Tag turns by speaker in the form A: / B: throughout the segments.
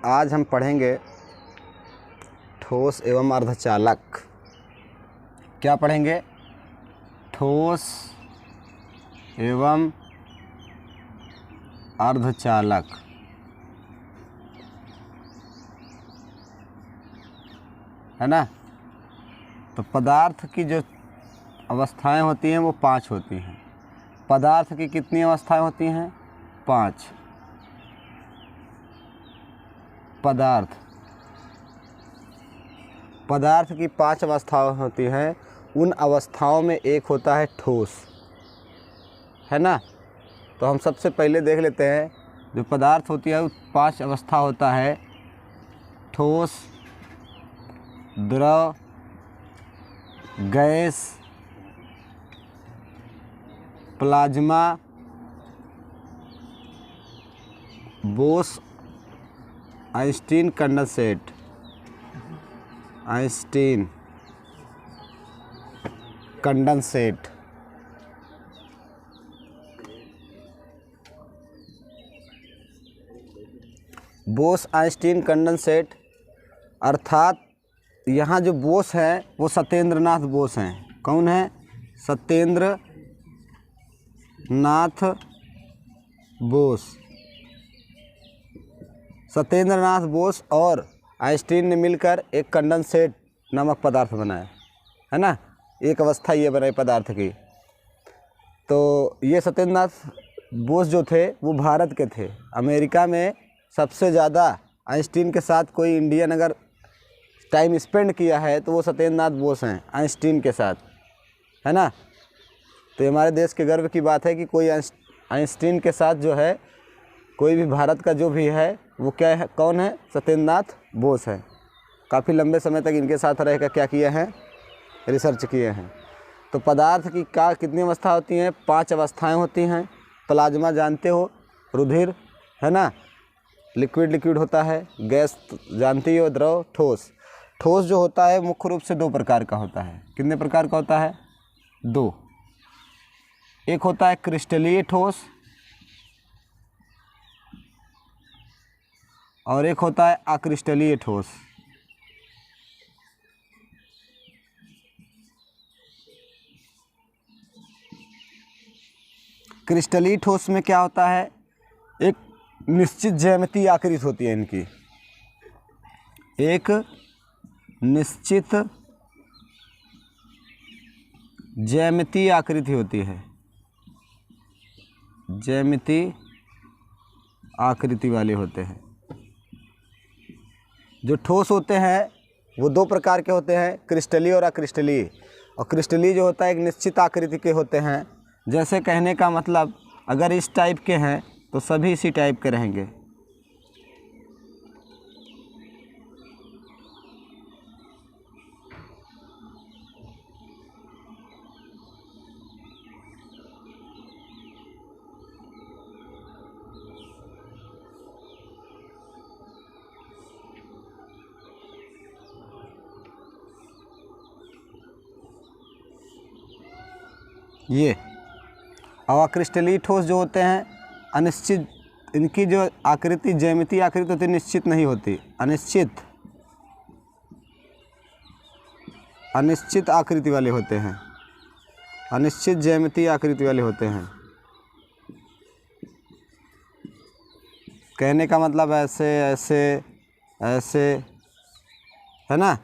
A: आज हम पढ़ेंगे ठोस एवं अर्धचालक। क्या पढ़ेंगे? ठोस एवं अर्धचालक। है ना? तो पदार्थ की जो अवस्थाएं होती हैं वो 5 होती हैं। पदार्थ की कितनी अवस्थाएं होती हैं? 5। पदार्थ की 5 अवस्थाएं होती हैं। उन अवस्थाओं में एक होता है ठोस। है ना? तो हम सबसे पहले देख लेते हैं जो पदार्थ होती है 5 अवस्था होता है। ठोस, द्रव, gas, plasma, Bose-Einstein condensate. Einstein condensate. Bose-Einstein condensate अर्थात यहाँ जो बोस हैं वो सत्येंद्र नाथ बोस हैं। कौन है? सत्येंद्र नाथ बोस। सत्येंद्र नाथ बोस और आइंस्टीन ने मिलकर एक कंडेंसेट नामक पदार्थ बनाया। है ना? एक अवस्था ये बनाई पदार्थ की। तो ये सत्येंद्र नाथ बोस जो थे वो भारत के थे। अमेरिका में सबसे ज़्यादा आइंस्टीन के साथ कोई इंडियन अगर टाइम स्पेंड किया है तो वो सत्येंद्र नाथ बोस हैं आइंस्टीन के साथ। है ना? तो हमारे देश के गर्व की बात है कि कोई आइंस्टीन के साथ जो है कोई भी भारत का जो भी है वो क्या है, कौन है? सत्येंद्र नाथ बोस है। काफ़ी लंबे समय तक इनके साथ रहकर क्या किए हैं? रिसर्च किए हैं। तो पदार्थ की कितनी अवस्था होती हैं? 5 अवस्थाएं होती हैं। प्लाज्मा जानते हो, रुधिर। है ना? लिक्विड होता है। गैस जानती हो, द्रव, ठोस। ठोस जो होता है मुख्य रूप से 2 प्रकार का होता है। कितने प्रकार का होता है? 2। एक होता है क्रिस्टलीय ठोस और एक होता है अक्रिस्टलीय ठोस। क्रिस्टलीय ठोस में क्या होता है? एक निश्चित ज्यामितीय आकृति होती है इनकी। एक निश्चित ज्यामितीय आकृति होती है। ज्यामितीय आकृति वाले होते हैं। जो ठोस होते हैं वो 2 प्रकार के होते हैं, क्रिस्टलीय और अक्रिस्टलीय। और क्रिस्टलीय जो होता है एक निश्चित आकृति के होते हैं। जैसे कहने का मतलब अगर इस टाइप के हैं तो सभी इसी टाइप के रहेंगे। ये और अक्रिस्टलीय ठोस जो होते हैं अनिश्चित, इनकी जो आकृति ज्यामितीय आकृति होती है निश्चित नहीं होती। अनिश्चित आकृति वाले होते हैं। अनिश्चित ज्यामितीय आकृति वाले होते हैं। कहने का मतलब ऐसे ऐसे ऐसे। है ना?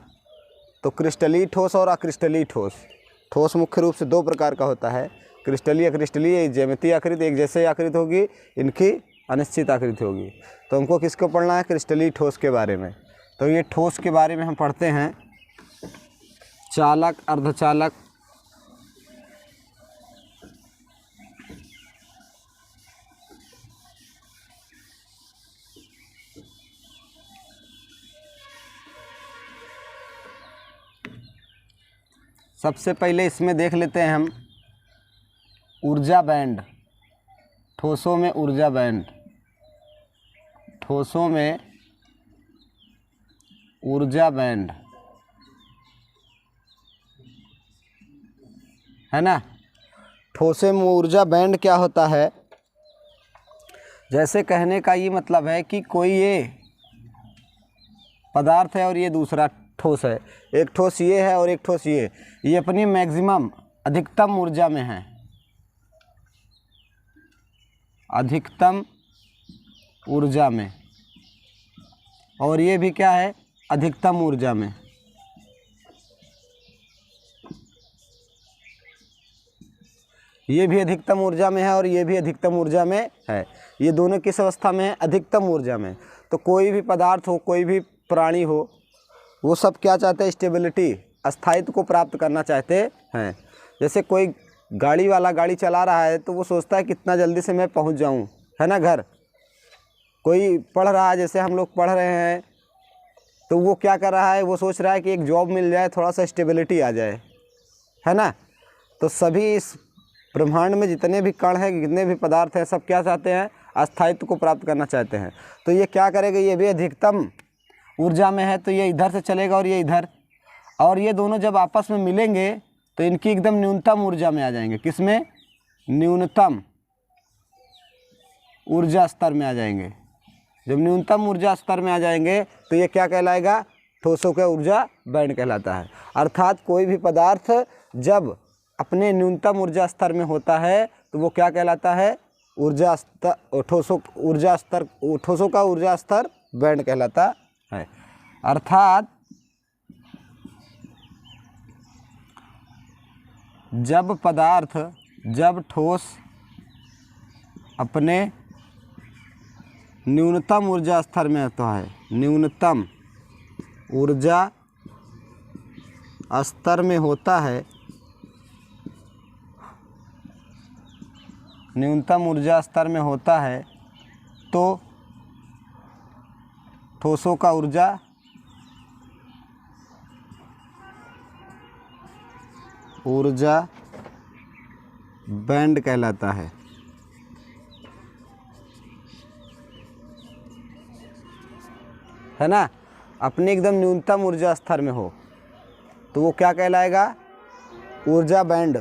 A: तो क्रिस्टलीय ठोस और अक्रिस्टलीय ठोस। ठोस मुख्य रूप से 2 प्रकार का होता है, क्रिस्टलीय अक्रिस्टलीय। ज्यामितीय आकृति एक जैसे आकृति होगी, इनकी अनिश्चित आकृति होगी। तो हमको किसको पढ़ना है? क्रिस्टलीय ठोस के बारे में। तो ये ठोस के बारे में हम पढ़ते हैं। चालक, अर्धचालक। सबसे पहले इसमें देख लेते हैं हम ऊर्जा बैंड। ठोसों में ऊर्जा बैंड। ठोसों में ऊर्जा बैंड। है ना? ठोसे में ऊर्जा बैंड क्या होता है? जैसे कहने का ये मतलब है कि कोई ये पदार्थ है और ये दूसरा ठोस है। एक ठोस ये है और एक ठोस ये अपनी मैक्सिमम अधिकतम ऊर्जा में है, अधिकतम ऊर्जा में, और ये भी क्या है, अधिकतम ऊर्जा में। ये भी अधिकतम ऊर्जा में है और ये भी अधिकतम ऊर्जा में है। ये दोनों किस अवस्था में है, अधिकतम ऊर्जा में। तो कोई भी पदार्थ हो, कोई भी प्राणी हो, वो सब क्या चाहते हैं, स्टेबिलिटी, अस्थायित्व को प्राप्त करना चाहते हैं। जैसे कोई गाड़ी वाला गाड़ी चला रहा है तो वो सोचता है कितना जल्दी से मैं पहुंच जाऊं, है ना घर। कोई पढ़ रहा है, जैसे हम लोग पढ़ रहे हैं, तो वो क्या कर रहा है, वो सोच रहा है कि एक जॉब मिल जाए, थोड़ा सा स्टेबिलिटी आ जाए, है ना। तो सभी इस ब्रह्मांड में जितने भी कण हैं, जितने भी पदार्थ हैं, सब क्या चाहते हैं, अस्थायित्व को प्राप्त करना चाहते हैं। तो ये क्या करेगा, ये भी अधिकतम ऊर्जा में है, तो ये इधर से चलेगा और ये इधर, और ये दोनों जब आपस में मिलेंगे तो इनकी एकदम न्यूनतम ऊर्जा में आ जाएंगे। किसमें, न्यूनतम ऊर्जा स्तर में आ जाएंगे। जब न्यूनतम ऊर्जा स्तर में आ जाएंगे तो ये क्या कहलाएगा, ठोसों का ऊर्जा बैंड कहलाता है। अर्थात कोई भी पदार्थ जब अपने न्यूनतम ऊर्जा स्तर में होता है तो वो क्या कहलाता है, ऊर्जा स्तर, ठोसों का ऊर्जा स्तर बैंड कहलाता है। अर्थात जब पदार्थ, जब ठोस अपने न्यूनतम ऊर्जा स्तर में होता है, न्यूनतम ऊर्जा स्तर में होता है, न्यूनतम ऊर्जा स्तर में होता है, तो ठोसों का ऊर्जा बैंड कहलाता है। है ना। अपने एकदम न्यूनतम ऊर्जा स्तर में हो तो वो क्या कहलाएगा, ऊर्जा बैंड,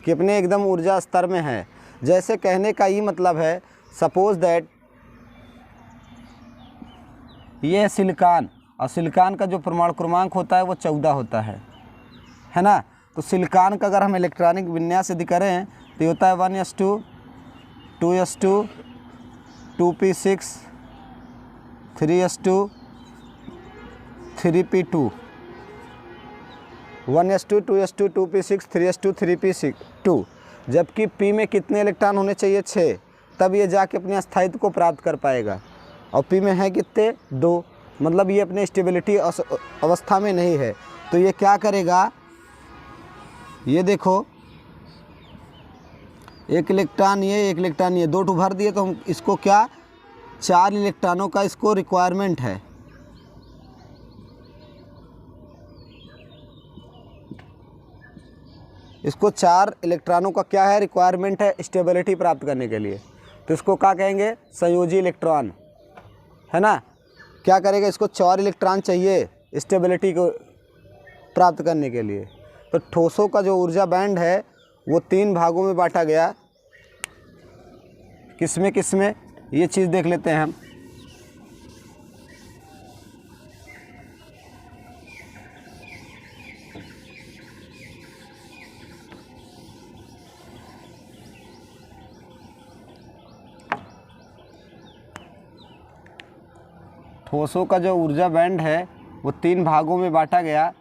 A: कि अपने एकदम ऊर्जा स्तर में है। जैसे कहने का ये मतलब है, सपोज दैट ये सिलिकॉन, और सिलिकॉन का जो परमाणु क्रमांक होता है वो 14 होता है ना। तो सिलिकॉन का अगर हम इलेक्ट्रॉनिक विन्यास यदि करें तो ये होता है 1s2, 2s2, 2p6, 3s2, 3p2, 1s2, 2s2, 2p6, 3s2, 3p2। जबकि p में कितने इलेक्ट्रॉन होने चाहिए, 6, तब ये जाके अपने अस्थायित्व को प्राप्त कर पाएगा। और p में है कितने, 2, मतलब ये अपने स्टेबिलिटी अवस्था में नहीं है। तो ये क्या करेगा, ये देखो, एक इलेक्ट्रॉन ये, एक इलेक्ट्रॉन ये, 2 भर दिए, तो हम इसको क्या, 4 इलेक्ट्रॉनों का इसको रिक्वायरमेंट है। इसको 4 इलेक्ट्रॉनों का क्या है, रिक्वायरमेंट है स्टेबिलिटी प्राप्त करने के लिए। तो इसको क्या कहेंगे, संयोजी इलेक्ट्रॉन, है ना। क्या करेगा, इसको 4 इलेक्ट्रॉन चाहिए स्टेबिलिटी को प्राप्त करने के लिए। तो ठोसों का जो ऊर्जा बैंड है वो 3 भागों में बांटा गया। किसमें किसमें, ये चीज़ देख लेते हैं हम। ठोसों का जो ऊर्जा बैंड है वो 3 भागों में बांटा गया।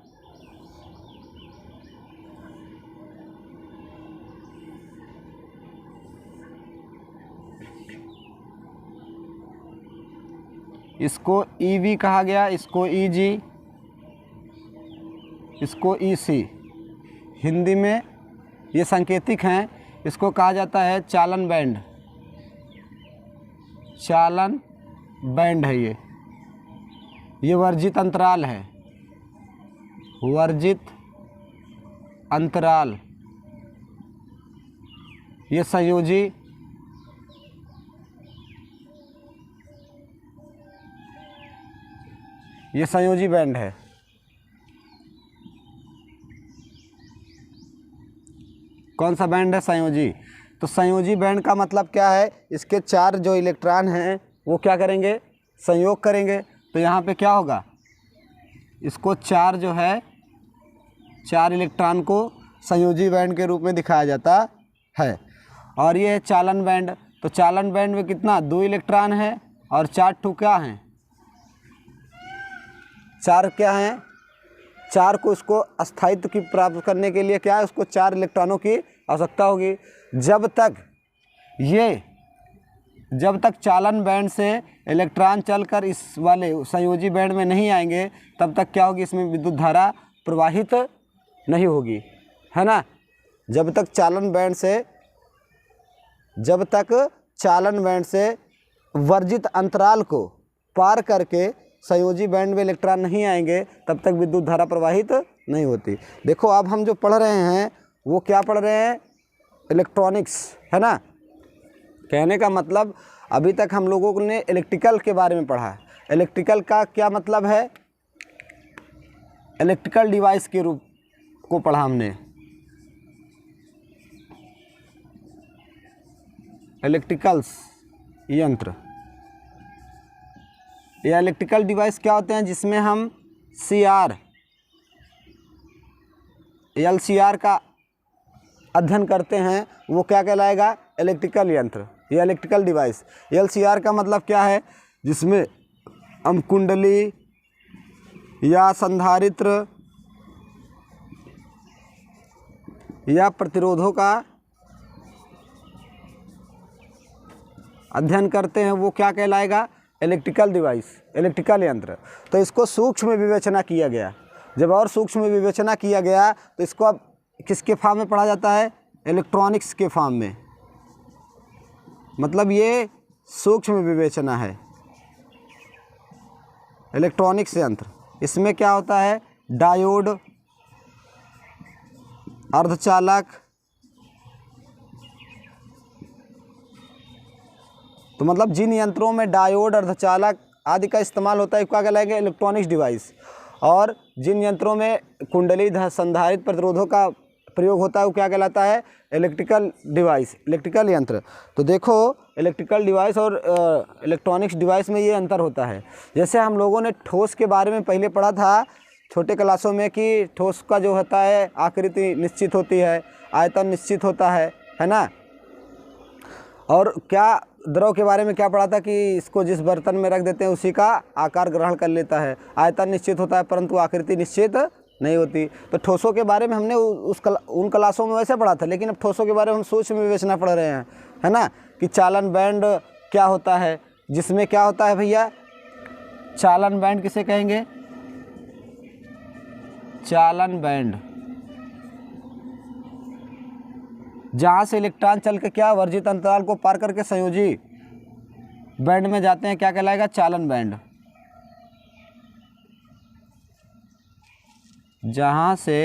A: इसको EV कहा गया, इसको EG, इसको EC। हिंदी में ये सांकेतिक हैं, इसको कहा जाता है चालन बैंड। चालन बैंड है ये वर्जित अंतराल है, वर्जित अंतराल। ये संयोजी, ये संयोजी बैंड है। कौन सा बैंड है, संयोजी। तो संयोजी बैंड का मतलब क्या है, इसके 4 जो इलेक्ट्रॉन हैं वो क्या करेंगे, संयोग करेंगे। तो यहाँ पे क्या होगा, इसको 4 जो है 4 इलेक्ट्रॉन को संयोजी बैंड के रूप में दिखाया जाता है। और ये है चालन बैंड। तो चालन बैंड में कितना 2 इलेक्ट्रॉन है और 4 टू क्या हैं, 4 क्या हैं, 4 को उसको स्थायित्व की प्राप्त करने के लिए क्या है, उसको 4 इलेक्ट्रॉनों की आवश्यकता होगी। जब तक चालन बैंड से इलेक्ट्रॉन चलकर इस वाले संयोजी बैंड में नहीं आएंगे तब तक क्या होगी, इसमें विद्युत धारा प्रवाहित नहीं होगी, है ना। जब तक चालन बैंड से वर्जित अंतराल को पार करके संयोजी बैंड में इलेक्ट्रॉन नहीं आएंगे तब तक विद्युत धारा प्रवाहित नहीं होती। देखो अब हम जो पढ़ रहे हैं वो क्या पढ़ रहे हैं, इलेक्ट्रॉनिक्स, है ना। कहने का मतलब अभी तक हम लोगों ने इलेक्ट्रिकल के बारे में पढ़ा है। इलेक्ट्रिकल का क्या मतलब है, इलेक्ट्रिकल डिवाइस के रूप को पढ़ा हमने। इलेक्ट्रिकल्स यंत्र या इलेक्ट्रिकल डिवाइस क्या होते हैं जिसमें हम CR LCR का अध्ययन करते हैं, वो क्या कहलाएगा, इलेक्ट्रिकल यंत्र या इलेक्ट्रिकल डिवाइस। LCR का मतलब क्या है, जिसमें हम कुंडली या संधारित्र या प्रतिरोधों का अध्ययन करते हैं, वो क्या कहलाएगा, इलेक्ट्रिकल डिवाइस, इलेक्ट्रिकल यंत्र। तो इसको सूक्ष्म विवेचना किया गया। जब और सूक्ष्म विवेचना किया गया तो इसको अब किसके फॉर्म में पढ़ा जाता है, इलेक्ट्रॉनिक्स के फॉर्म में। मतलब ये सूक्ष्म विवेचना है, इलेक्ट्रॉनिक्स यंत्र। इसमें क्या होता है, डायोड, अर्धचालक, तो मतलब जिन यंत्रों में डायोड, अर्धचालक आदि का इस्तेमाल होता है क्या कहलाएंगे, इलेक्ट्रॉनिक्स डिवाइस। और जिन यंत्रों में कुंडली संधारित्र प्रतिरोधों का प्रयोग होता है वो क्या कहलाता है, इलेक्ट्रिकल डिवाइस, इलेक्ट्रिकल यंत्र। तो देखो इलेक्ट्रिकल डिवाइस और इलेक्ट्रॉनिक्स डिवाइस में ये अंतर होता है। जैसे हम लोगों ने ठोस के बारे में पहले पढ़ा था छोटे क्लासों में कि ठोस का जो होता है आकृति निश्चित होती है, आयतन निश्चित होता है ना। और क्या द्रव के बारे में क्या पढ़ा था कि इसको जिस बर्तन में रख देते हैं उसी का आकार ग्रहण कर लेता है, आयतन निश्चित होता है परंतु आकृति निश्चित नहीं होती। तो ठोसों के बारे में हमने उन क्लासों में वैसे पढ़ा था, लेकिन अब ठोसों के बारे में हम सूक्ष्म विवेचना पढ़ रहे हैं, है ना, कि चालन बैंड क्या होता है, जिसमें क्या होता है भैया, चालन बैंड किसे कहेंगे, चालन बैंड जहाँ से इलेक्ट्रॉन चल के क्या वर्जित अंतराल को पार करके संयोजी बैंड में जाते हैं, क्या कहलाएगा, चालन बैंड। जहाँ से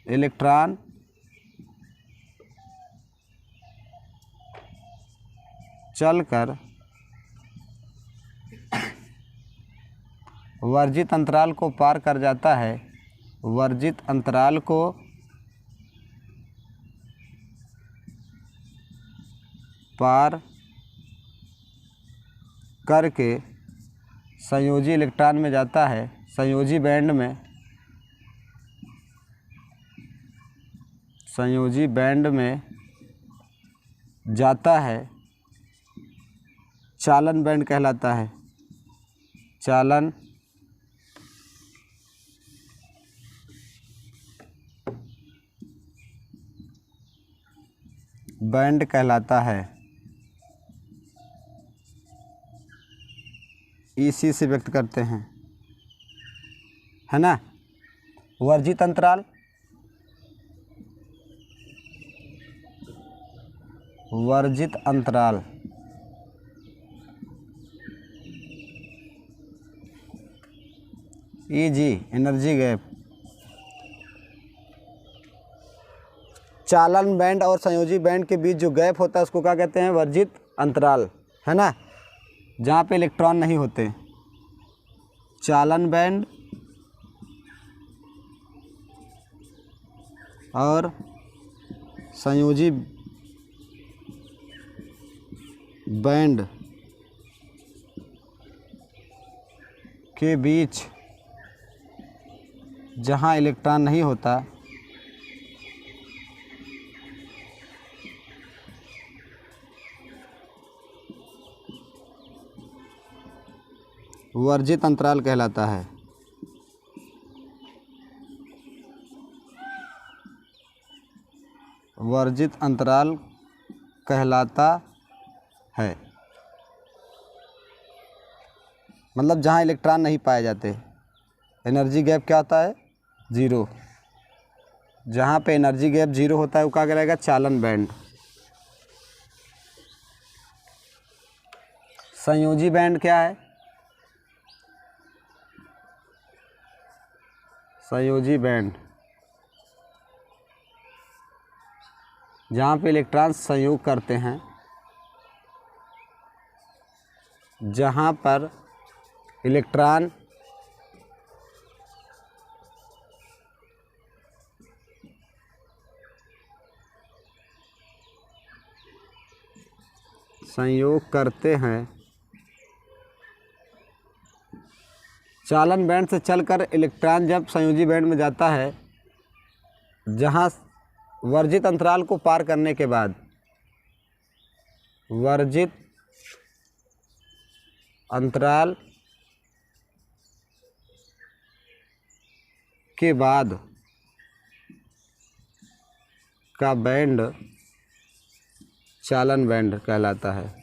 A: इलेक्ट्रॉन चलकर वर्जित अंतराल को पार कर जाता है, वर्जित अंतराल को पार करके संयोजी इलेक्ट्रॉन में जाता है, संयोजी बैंड में, संयोजी बैंड में जाता है, चालन बैंड कहलाता है, चालन बैंड कहलाता है। इसी से व्यक्त करते हैं, है ना। वर्जित अंतराल, वर्जित अंतराल जी एनर्जी गैप। चालन बैंड और संयोजी बैंड के बीच जो गैप होता है उसको क्या कहते हैं, वर्जित अंतराल, है ना, जहाँ पे इलेक्ट्रॉन नहीं होते। चालन बैंड और संयोजी बैंड के बीच जहाँ इलेक्ट्रॉन नहीं होता वर्जित अंतराल कहलाता है। वर्जित अंतराल कहलाता है, मतलब जहाँ इलेक्ट्रॉन नहीं पाए जाते। एनर्जी गैप क्या होता है? ज़ीरो। जहाँ पे एनर्जी गैप ज़ीरो होता है वो क्या कहलाएगा? चालन बैंड। संयोजी बैंड क्या है? संयोजी बैंड जहाँ पे इलेक्ट्रॉन संयोग करते हैं, जहाँ पर इलेक्ट्रॉन संयोग करते हैं। चालन बैंड से चलकर इलेक्ट्रॉन जब संयोजी बैंड में जाता है, जहाँ वर्जित अंतराल को पार करने के बाद, वर्जित अंतराल के बाद का बैंड चालन बैंड कहलाता है।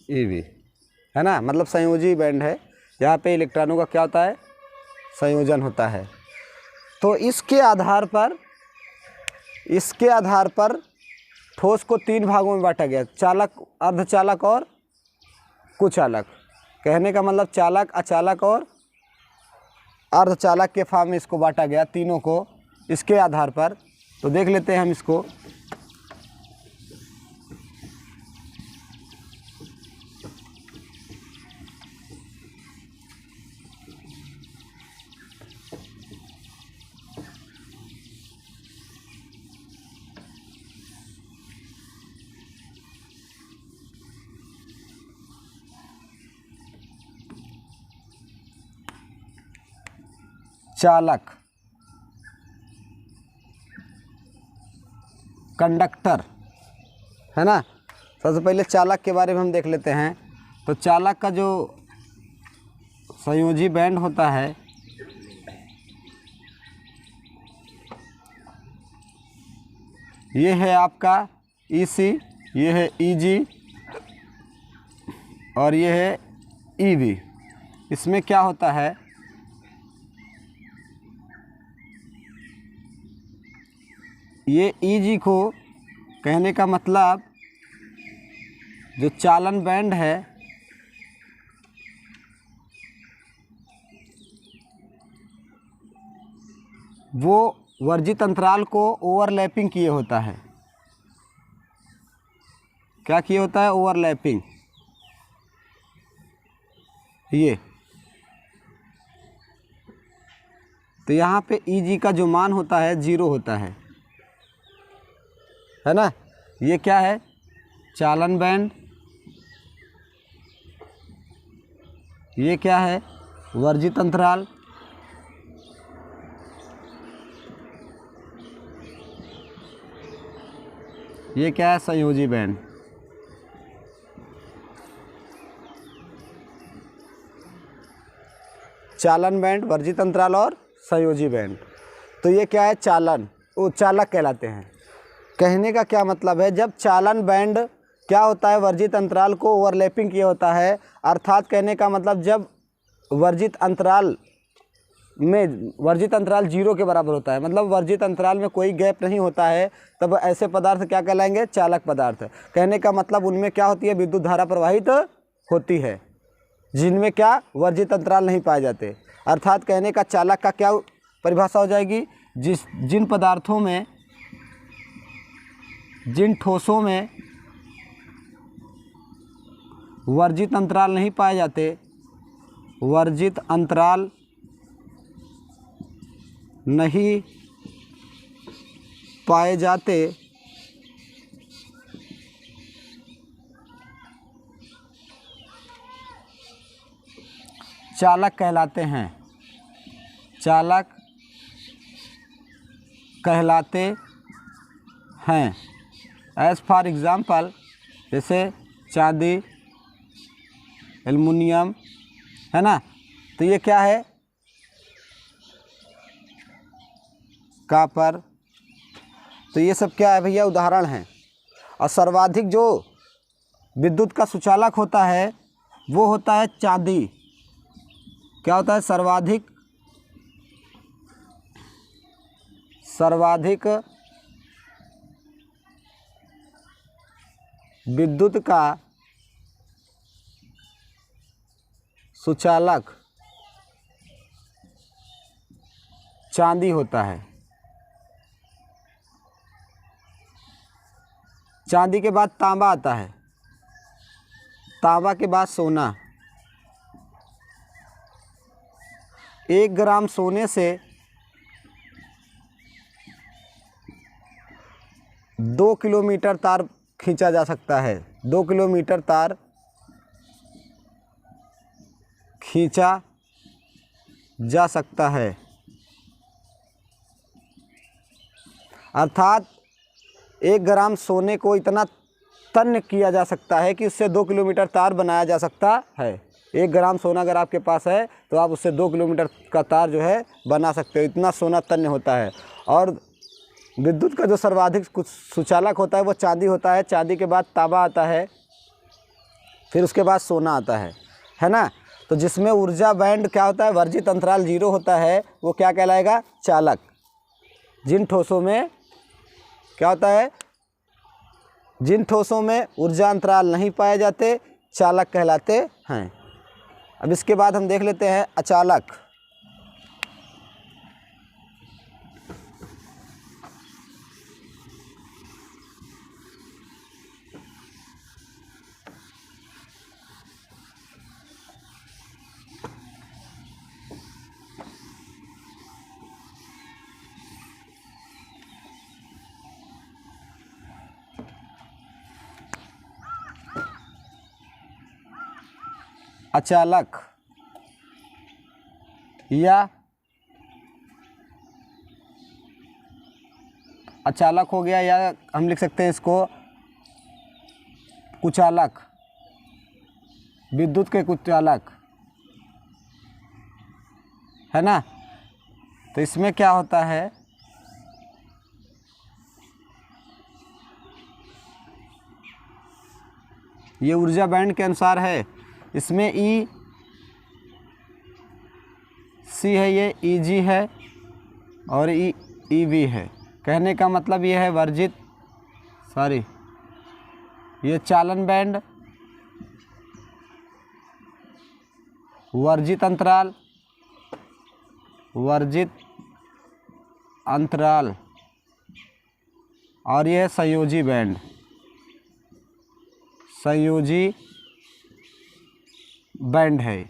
A: ये भी है ना, मतलब संयोजी बैंड है, यहाँ पे इलेक्ट्रॉनों का क्या होता है? संयोजन होता है। तो इसके आधार पर ठोस को तीन भागों में बांटा गया, चालक, अर्धचालक और कुचालक। कहने का मतलब चालक, अचालक और अर्धचालक के फॉर्म में इसको बांटा गया, तीनों को इसके आधार पर। तो देख लेते हैं हम इसको। चालक, कंडक्टर, है ना। सबसे पहले चालक के बारे में हम देख लेते हैं। तो चालक का जो संयोजी बैंड होता है, ये है आपका EC, ये है EG और ये है EV। इसमें क्या होता है? ये EG को, कहने का मतलब जो चालन बैंड है, वो वर्जित अंतराल को ओवरलैपिंग किए होता है। क्या किए होता है? ओवरलैपिंग। ये तो यहाँ पे EG का जो मान होता है 0 होता है ना। ये क्या है? चालन बैंड। ये क्या है? वर्जित अंतराल। ये क्या है? संयोजी बैंड। चालन बैंड, वर्जित अंतराल और संयोजी बैंड। तो ये क्या है? चालन, वो चालक कहलाते हैं। कहने का क्या मतलब है? जब चालन बैंड क्या होता है? वर्जित अंतराल को ओवरलैपिंग किया होता है, अर्थात कहने का मतलब जब वर्जित अंतराल 0 के बराबर होता है, मतलब वर्जित अंतराल में कोई गैप नहीं होता है, तब ऐसे पदार्थ क्या कहलाएंगे? चालक पदार्थ। कहने का मतलब उनमें क्या होती है? विद्युत धारा प्रवाहित होती है, जिनमें क्या? वर्जित अंतराल नहीं पाए जाते। अर्थात कहने का चालक का क्या परिभाषा हो जाएगी? जिन पदार्थों में, जिन ठोसों में वर्जित अंतराल नहीं पाए जाते, वर्जित अंतराल नहीं पाए जाते, चालक कहलाते हैं, चालक कहलाते हैं। एज फॉर एग्ज़ाम्पल, जैसे चांदी, एल्युमिनियम, है ना। तो ये क्या है, कॉपर। तो ये सब क्या है भैया, उदाहरण हैं। और सर्वाधिक जो विद्युत का सुचालक होता है वो होता है चांदी। क्या होता है, सर्वाधिक विद्युत का सुचालक चांदी होता है। चांदी के बाद तांबा आता है, तांबा के बाद सोना। 1 ग्राम सोने से 2 किलोमीटर तार खींचा जा सकता है। 2 किलोमीटर तार खींचा जा सकता है। अर्थात 1 ग्राम सोने को इतना तन्य किया जा सकता है कि उससे 2 किलोमीटर तार बनाया जा सकता है। 1 ग्राम सोना अगर आपके पास है तो आप उससे 2 किलोमीटर का तार जो है बना सकते हो, इतना सोना तन्य होता है। और विद्युत का जो सर्वाधिक कुछ सुचालक होता है वो चांदी होता है। चांदी के बाद तांबा आता है, फिर उसके बाद सोना आता है ना। तो जिसमें ऊर्जा बैंड क्या होता है, वर्जित अंतराल 0 होता है, वो क्या कहलाएगा, चालक। जिन ठोसों में क्या होता है, जिन ठोसों में ऊर्जा अंतराल नहीं पाए जाते चालक कहलाते हैं। अब इसके बाद हम देख लेते हैं अचालक। अचालक या अचालक हो गया, या हम लिख सकते हैं इसको कुचालक, विद्युत के कुचालक, है ना। तो इसमें क्या होता है, ये ऊर्जा बैंड के अनुसार है। इसमें ई सी है, ये ई जी है और ई वी है। कहने का मतलब ये है ये चालन बैंड, वर्जित अंतराल और ये संयोजी बैंड, संयोजी बैंड है।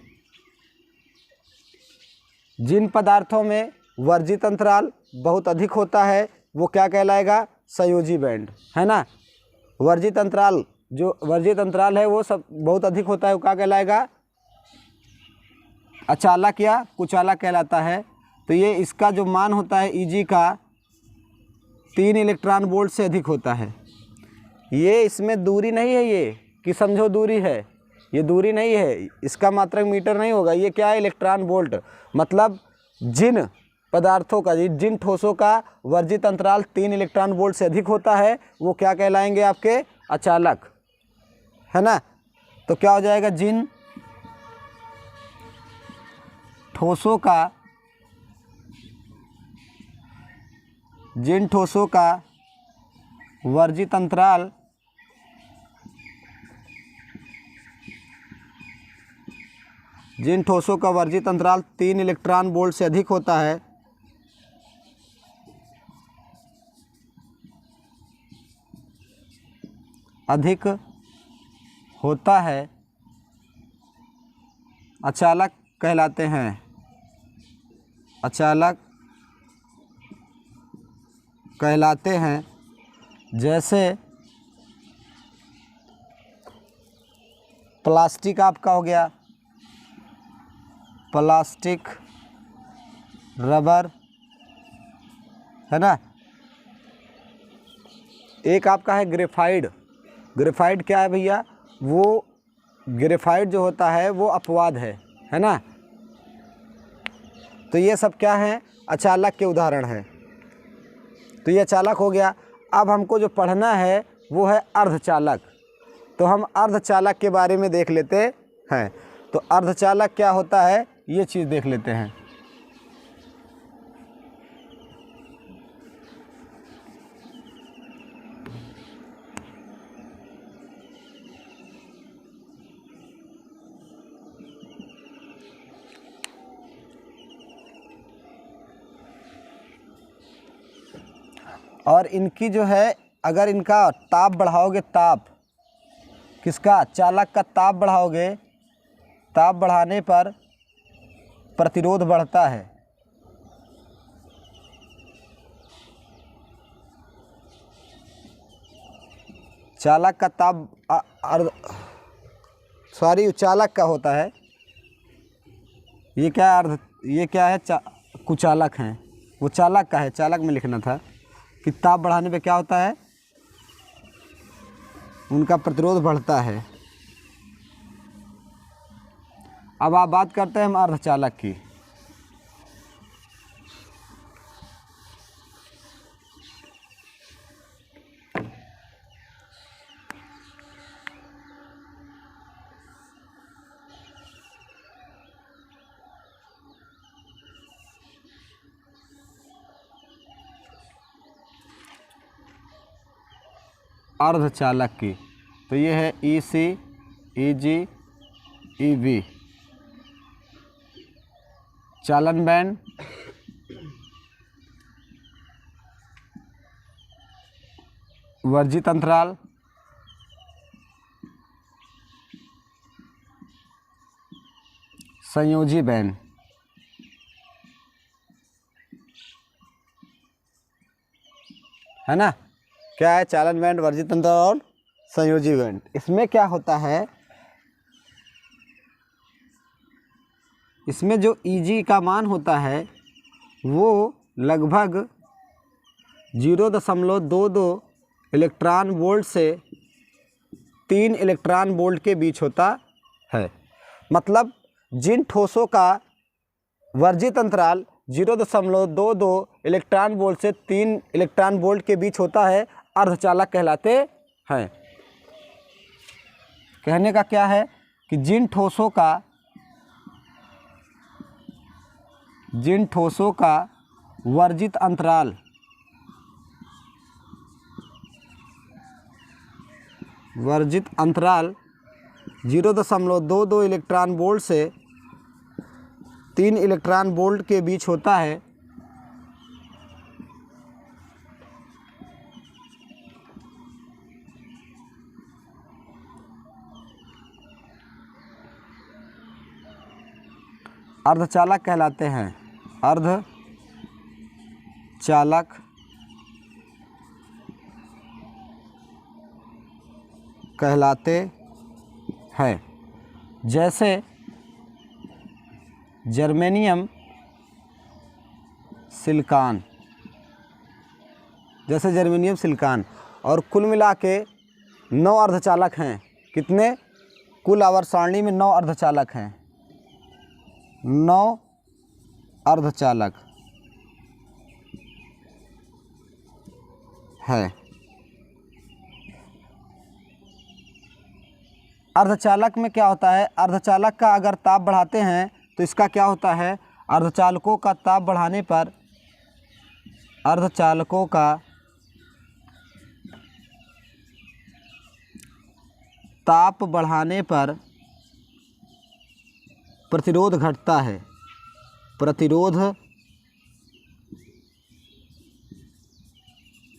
A: जिन पदार्थों में वर्जित अंतराल बहुत अधिक होता है वो क्या कहलाएगा, संयोजी बैंड, है ना। वर्जित अंतराल है वो सब बहुत अधिक होता है, वो क्या कहलाएगा, अचालक या कुचालक कहलाता है। तो ये इसका जो मान होता है Eg का 3 इलेक्ट्रॉन वोल्ट से अधिक होता है। ये इसमें दूरी नहीं है, ये कि समझो दूरी है, ये दूरी नहीं है, इसका मात्रक मीटर नहीं होगा। ये क्या है, इलेक्ट्रॉन वोल्ट। मतलब जिन पदार्थों का, जिन ठोसों का वर्जित अंतराल 3 इलेक्ट्रॉन वोल्ट से अधिक होता है वो क्या कहलाएंगे, आपके अचालक, है ना। तो क्या हो जाएगा, जिन ठोसों का वर्जित अंतराल जिन ठोसों का वर्जित अंतराल 3 इलेक्ट्रॉन वोल्ट से अधिक होता है अचालक कहलाते हैं। अचालक कहलाते हैं। जैसे प्लास्टिक आपका हो गया, प्लास्टिक, रबर, है ना। एक आपका है ग्रेफाइड। ग्रेफाइड क्या है भैया, वो ग्रेफाइड जो होता है वो अपवाद है ना। तो ये सब क्या है, अचालक के उदाहरण हैं। तो ये चालक हो गया। अब हमको जो पढ़ना है वो है अर्धचालक। तो हम अर्धचालक के बारे में देख लेते हैं। तो अर्धचालक क्या होता है ये चीज़ देख लेते हैं। और इनकी जो है, अगर इनका ताप बढ़ाओगे, ताप किसका, चालक का ताप बढ़ाओगे, ताप बढ़ाने पर प्रतिरोध बढ़ता है। चालक का ताप चालक का होता है। ये क्या अर्ध, ये क्या है, कुचालक हैं। वो चालक का है, चालक में लिखना था कि ताप बढ़ाने पे क्या होता है, उनका प्रतिरोध बढ़ता है। अब आप बात करते हैं हम अर्धचालक की। अर्धचालक की तो ये है EC, EG, EV। चालन बैंड, वर्जित अंतराल, संयोजी बैंड। है ना, क्या है, चालन बैंड, वर्जित अंतराल और संयोजी बैंड। इसमें क्या होता है, इसमें जो EG का मान होता है वो लगभग 0.22 इलेक्ट्रॉन वोल्ट से 3 इलेक्ट्रॉन वोल्ट के बीच होता है। मतलब जिन ठोसों का वर्जित अंतराल 0.22 इलेक्ट्रॉन वोल्ट से 3 इलेक्ट्रॉन वोल्ट के बीच होता है, अर्धचालक कहलाते हैं। कहने का क्या है कि जिन ठोसों का वर्जित अंतराल 0.22 इलेक्ट्रॉन वोल्ट से 3 इलेक्ट्रॉन वोल्ट के बीच होता है, अर्धचालक कहलाते हैं। अर्धचालक कहलाते हैं। जैसे जर्मेनियम, सिलिकॉन, और कुल मिला के 9 अर्धचालक हैं। कितने, कुल आवर्त सारणी में 9 अर्धचालक हैं। 9 अर्धचालक है। अर्धचालक में क्या होता है, अर्धचालक का अगर ताप बढ़ाते हैं तो इसका क्या होता है, अर्धचालकों का ताप बढ़ाने पर अर्धचालकों का ताप बढ़ाने पर प्रतिरोध घटता है। प्रतिरोध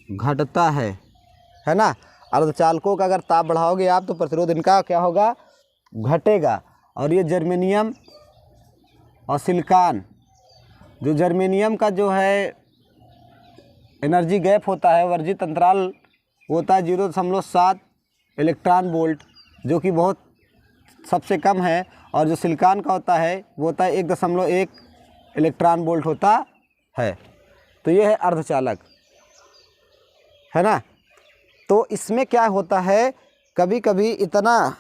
A: घटता है ना। अर्धचालकों का अगर ताप बढ़ाओगे आप तो प्रतिरोध इनका क्या होगा, घटेगा। और ये जर्मेनियम और सिलिकॉन, जो जर्मेनियम का जो है एनर्जी गैप होता है, वर्जित अंतराल होता है 0.7 इलेक्ट्रॉन वोल्ट, जो कि बहुत सबसे कम है, और जो सिलिकॉन का होता है वो होता है 1.1 इलेक्ट्रॉन वोल्ट होता है। तो ये है अर्धचालक, है ना। तो इसमें क्या होता है, कभी कभी इतना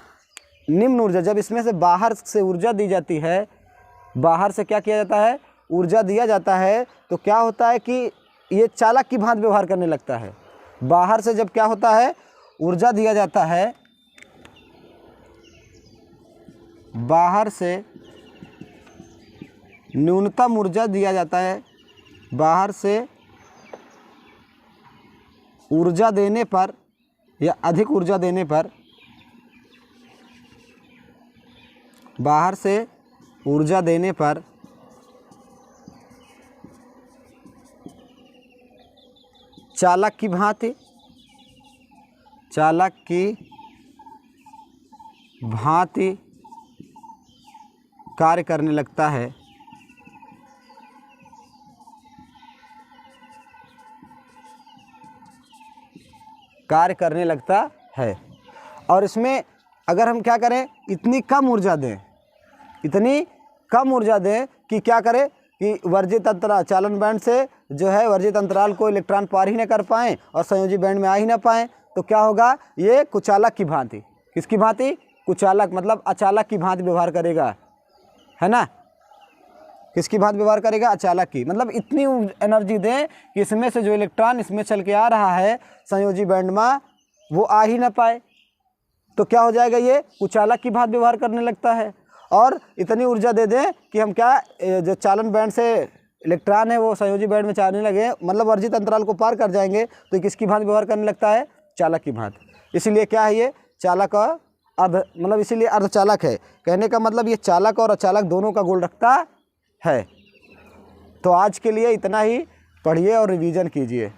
A: निम्न ऊर्जा, जब इसमें से बाहर से ऊर्जा दी जाती है, बाहर से क्या किया जाता है, ऊर्जा दिया जाता है, तो क्या होता है कि ये चालक की भांति व्यवहार करने लगता है। बाहर से जब क्या होता है, ऊर्जा दिया जाता है, बाहर से न्यूनतम ऊर्जा दिया जाता है, बाहर से ऊर्जा देने पर या अधिक ऊर्जा देने पर, बाहर से ऊर्जा देने पर चालक की भांति, चालक की भांति कार्य करने लगता है। कार्य करने लगता है। और इसमें अगर हम क्या करें, इतनी कम ऊर्जा दें, इतनी कम ऊर्जा दें कि क्या करें कि वर्जित अंतराल, चालन बैंड से जो है वर्जित अंतराल को इलेक्ट्रॉन पार ही न कर पाएँ और संयोजी बैंड में आ ही ना पाएँ, तो क्या होगा, ये कुचालक की भांति, किसकी भांति, कुचालक मतलब अचालक की भांति व्यवहार करेगा, है ना। किसकी भांति व्यवहार करेगा, अचालक की, मतलब इतनी एनर्जी दें कि इसमें से जो इलेक्ट्रॉन इसमें चल के आ रहा है संयोजी बैंड में, वो आ ही ना पाए, तो क्या हो जाएगा, ये कुचालक की भांति व्यवहार करने लगता है। और इतनी ऊर्जा दे दें कि हम क्या, जो चालन बैंड से इलेक्ट्रॉन है वो संयोजी बैंड में जाने लगे, मतलब वर्जित अंतराल को पार कर जाएंगे, तो ये किसकी भांति व्यवहार करने लगता है, चालक की भांति। इसीलिए क्या है, ये चालक और मतलब इसीलिए अर्धचालक है। कहने का मतलब ये चालक और अचालक दोनों का गुण रखता है। तो आज के लिए इतना ही, पढ़िए और रिवीजन कीजिए।